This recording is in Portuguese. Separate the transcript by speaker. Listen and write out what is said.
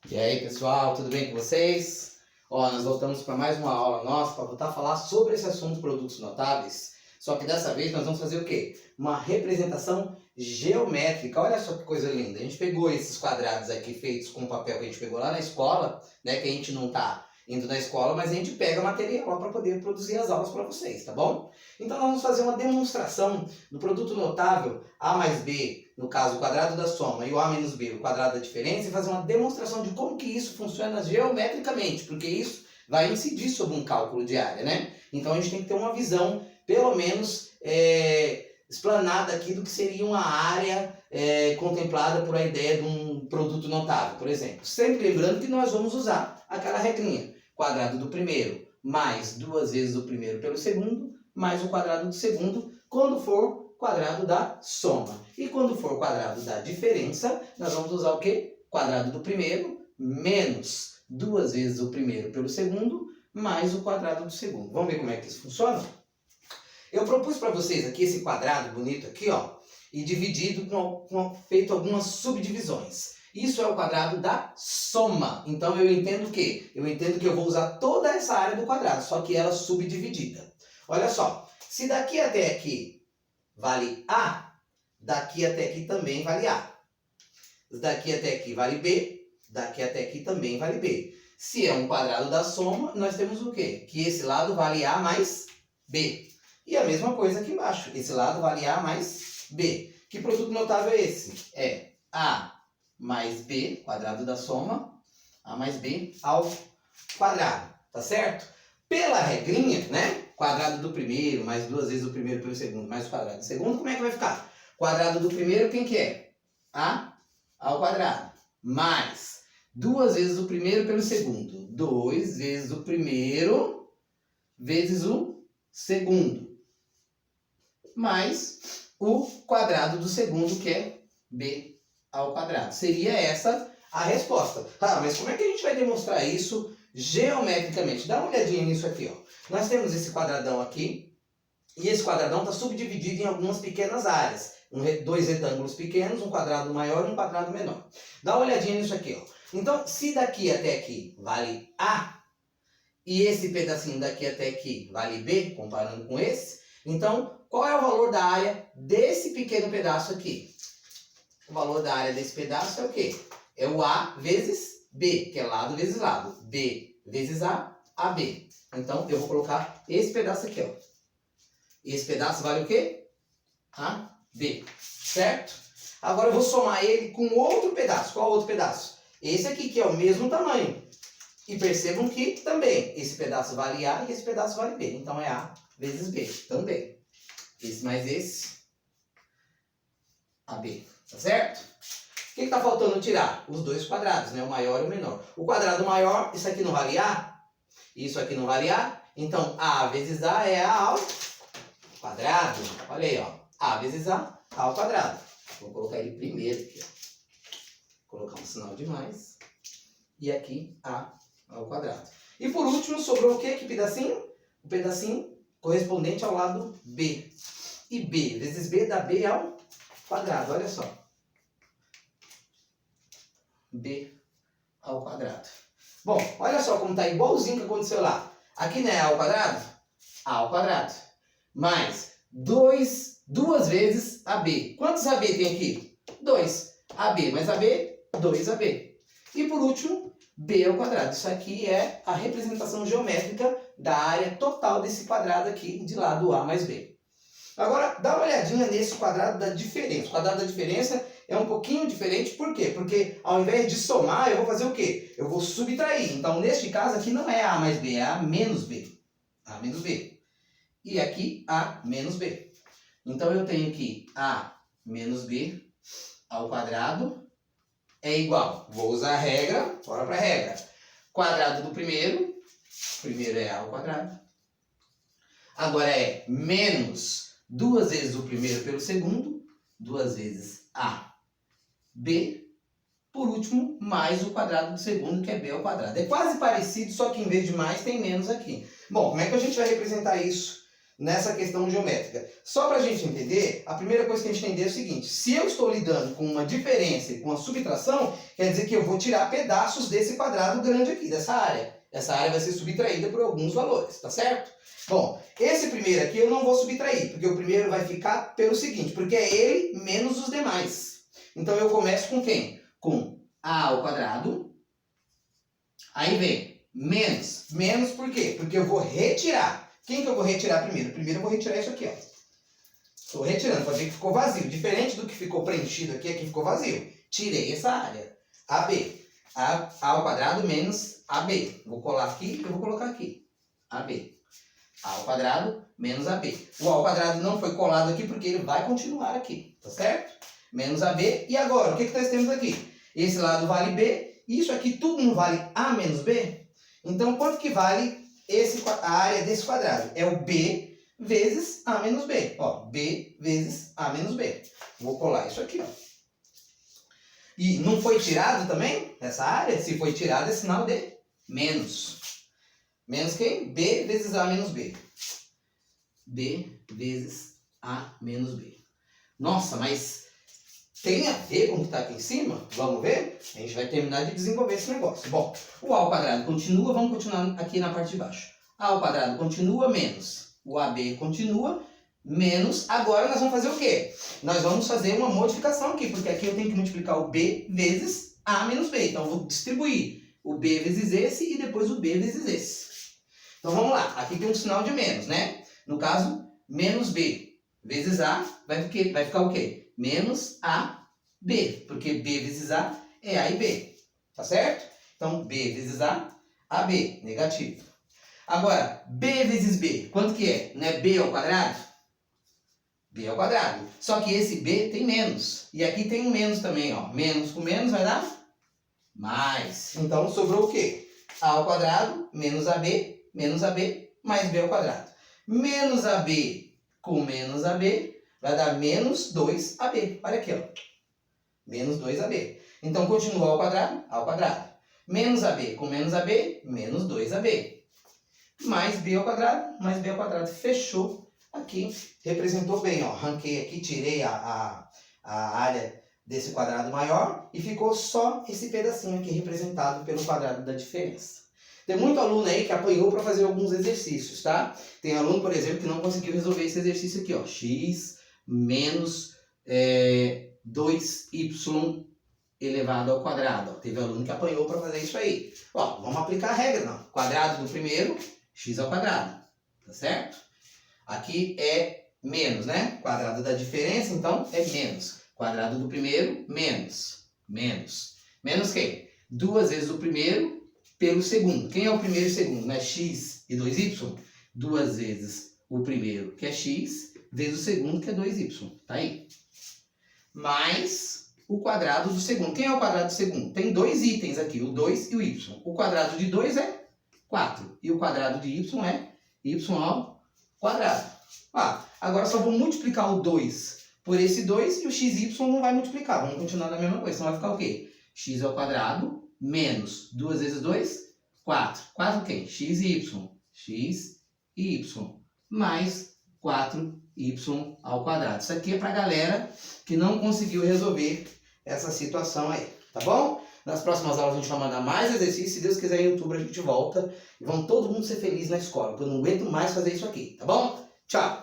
Speaker 1: E aí, pessoal, tudo bem com vocês? Ó, nós voltamos para mais uma aula nossa para voltar a falar sobre esse assunto produtos notáveis. Só que dessa vez nós vamos fazer o quê? Uma representação geométrica. Olha só que coisa linda. A gente pegou esses quadrados aqui feitos com papel que a gente pegou lá na escola, né? Que a gente não tá indo na escola, mas a gente pega material lá para poder produzir as aulas para vocês, tá bom? Então nós vamos fazer uma demonstração do produto notável A mais B, no caso o quadrado da soma, e o A menos B, o quadrado da diferença, e fazer uma demonstração de como que isso funciona geometricamente, porque isso vai incidir sobre um cálculo de área, né? Então a gente tem que ter uma visão, pelo menos, explanada aqui do que seria uma área contemplada por a ideia de um produto notável, por exemplo. Sempre lembrando que nós vamos usar aquela regrinha. Quadrado do primeiro mais duas vezes o primeiro pelo segundo, mais o quadrado do segundo, quando for quadrado da soma. E quando for quadrado da diferença, nós vamos usar o quê? Quadrado do primeiro menos duas vezes o primeiro pelo segundo, mais o quadrado do segundo. Vamos ver como é que isso funciona? Eu propus para vocês aqui esse quadrado bonito aqui, ó, e dividido feito algumas subdivisões. Isso é o quadrado da soma. Então eu entendo que eu vou usar toda essa área do quadrado, só que ela subdividida. Olha só, se daqui até aqui vale A, daqui até aqui também vale A. Daqui até aqui vale B, daqui até aqui também vale B. Se é um quadrado da soma, nós temos o quê? Que esse lado vale A mais B. E a mesma coisa aqui embaixo, esse lado vale A mais B. Que produto notável é esse? É A mais B, quadrado da soma, A mais B ao quadrado, tá certo? Pela regrinha, né? Quadrado do primeiro, mais duas vezes o primeiro pelo segundo, mais o quadrado do segundo, como é que vai ficar? Quadrado do primeiro, quem que é? A ao quadrado, mais duas vezes o primeiro pelo segundo, 2 vezes o primeiro vezes o segundo, mais o quadrado do segundo, que é B ao quadrado. Seria essa a resposta. Ah, mas como é que a gente vai demonstrar isso geometricamente? Dá uma olhadinha nisso aqui, ó. Nós temos esse quadradão aqui, e esse quadradão está subdividido em algumas pequenas áreas. Dois retângulos pequenos, um quadrado maior e um quadrado menor. Dá uma olhadinha nisso aqui, ó. Então, se daqui até aqui vale A, e esse pedacinho daqui até aqui vale B, comparando com esse, então, qual é o valor da área desse pequeno pedaço aqui? O valor da área desse pedaço é o quê? É o A vezes B, que é lado vezes lado. B vezes A, AB. Então, eu vou colocar esse pedaço aqui, ó. Esse pedaço vale o quê? AB, certo? Agora eu vou somar ele com outro pedaço. Qual outro pedaço? Esse aqui, que é o mesmo tamanho. E percebam que também esse pedaço vale A e esse pedaço vale B. Então, é A vezes B também. Esse mais esse, AB. Tá certo? O que está faltando tirar? Os dois quadrados, né? O maior e o menor. O quadrado maior, isso aqui não vale A, isso aqui não vale A. Então, A vezes A é A ao quadrado. Olha aí, ó. A vezes A ao quadrado. Vou colocar ele primeiro aqui, ó. Vou colocar um sinal de mais. E aqui, A ao quadrado. E por último, sobrou o quê? Que pedacinho? O pedacinho correspondente ao lado B. E B vezes B dá B ao quadrado, olha só. B ao quadrado. Bom, olha só como está igualzinho que aconteceu lá. Aqui não é A ao quadrado? A ao quadrado. Mais duas vezes AB. Quantos AB tem aqui? 2. AB mais AB, 2AB. E por último, B ao quadrado. Isso aqui é a representação geométrica da área total desse quadrado aqui de lado A mais B. Agora, dá uma olhadinha nesse quadrado da diferença. O quadrado da diferença é um pouquinho diferente, por quê? Porque ao invés de somar, eu vou fazer o quê? Eu vou subtrair. Então, neste caso aqui não é A mais B, é A menos B. A menos B. E aqui A menos B. Então, eu tenho que A menos B ao quadrado é igual. Vou usar a regra, bora para a regra. Quadrado do primeiro é A ao quadrado. Agora é menos duas vezes o primeiro pelo segundo, duas vezes A, B, por último, mais o quadrado do segundo, que é B ao quadrado. É quase parecido, só que em vez de mais tem menos aqui. Bom, como é que a gente vai representar isso nessa questão geométrica. Só para a gente entender, a primeira coisa que a gente entender é o seguinte: se eu estou lidando com uma diferença e com uma subtração, quer dizer que eu vou tirar pedaços desse quadrado grande aqui, dessa área. Essa área vai ser subtraída por alguns valores, tá certo? Bom, esse primeiro aqui eu não vou subtrair, porque o primeiro vai ficar pelo seguinte, porque é ele menos os demais. Então eu começo com quem? Com a ao quadrado, aí vem menos. Menos por quê? Porque eu vou retirar. Quem que eu vou retirar primeiro? Primeiro eu vou retirar isso aqui, ó. Estou retirando, pode ver que ficou vazio. Diferente do que ficou preenchido aqui, aqui ficou vazio. Tirei essa área. AB. A ao quadrado menos AB. Vou colar aqui, eu vou colocar aqui. AB. A ao quadrado menos AB. O A ao quadrado não foi colado aqui porque ele vai continuar aqui, tá certo? Menos AB. E agora, o que nós temos aqui? Esse lado vale B. Isso aqui tudo não vale A menos B? Então, quanto que vale a área desse quadrado? É o B vezes A menos B. Ó, B vezes A menos B. Vou colar isso aqui, ó. E não foi tirado também essa área? Se foi tirado, é sinal de menos. Menos quem? B vezes A menos B. B vezes A menos B. Nossa, mas tem a ver com o que está aqui em cima? Vamos ver? A gente vai terminar de desenvolver esse negócio. Bom, o A ao quadrado continua, vamos continuar aqui na parte de baixo. A ao quadrado continua, menos. O AB continua, menos. Agora nós vamos fazer o quê? Nós vamos fazer uma modificação aqui, porque aqui eu tenho que multiplicar o B vezes A menos B. Então eu vou distribuir o B vezes esse e depois o B vezes esse. Então vamos lá, aqui tem um sinal de menos, né? No caso, menos B vezes A vai ficar o quê? Menos AB, porque B vezes A é A e B, tá certo? Então B vezes A, AB, negativo. Agora, B vezes B, quanto que é? Não é B ao quadrado? B ao quadrado. Só que esse B tem menos. E aqui tem um menos também, ó. Menos com menos vai dar mais. Então sobrou o quê? A ao quadrado menos AB, mais B ao quadrado. Menos AB com menos AB vai dar menos 2AB. Olha aqui, ó. Menos 2AB. Então continua ao quadrado. Menos AB com menos AB, menos 2AB. Mais B ao quadrado. Fechou aqui. Representou bem, ó. Arranquei aqui, tirei a área desse quadrado maior e ficou só esse pedacinho aqui representado pelo quadrado da diferença. Tem muito aluno aí que apanhou para fazer alguns exercícios, tá? Tem aluno, por exemplo, que não conseguiu resolver esse exercício aqui, ó. X menos 2y elevado ao quadrado. Ó. Teve aluno que apanhou para fazer isso aí. Ó, vamos aplicar a regra, não. Quadrado do primeiro, x ao quadrado. Tá certo? Aqui é menos, né? Quadrado da diferença, então, é menos. Quadrado do primeiro, menos. Menos. Menos quem? 2 vezes o primeiro pelo segundo. Quem é o primeiro e o segundo? Né? X e 2y. 2 vezes o primeiro, que é x, vezes o segundo, que é 2y. Tá aí. Mais o quadrado do segundo. Quem é o quadrado do segundo? Tem dois itens aqui, o 2 e o y. O quadrado de 2 é 4. E o quadrado de y é y ao quadrado. Agora só vou multiplicar o 2 por esse 2 e o xy não vai multiplicar. Vamos continuar na mesma coisa. Então vai ficar o quê? X ao quadrado menos 2 vezes 2, 4. 4 quem? X e y. X e y. Mais 4y ao quadrado. Isso aqui é para a galera que não conseguiu resolver essa situação aí. Tá bom? Nas próximas aulas a gente vai mandar mais exercícios. Se Deus quiser, em outubro a gente volta. E vamos todo mundo ser feliz na escola. Porque eu não aguento mais fazer isso aqui. Tá bom? Tchau!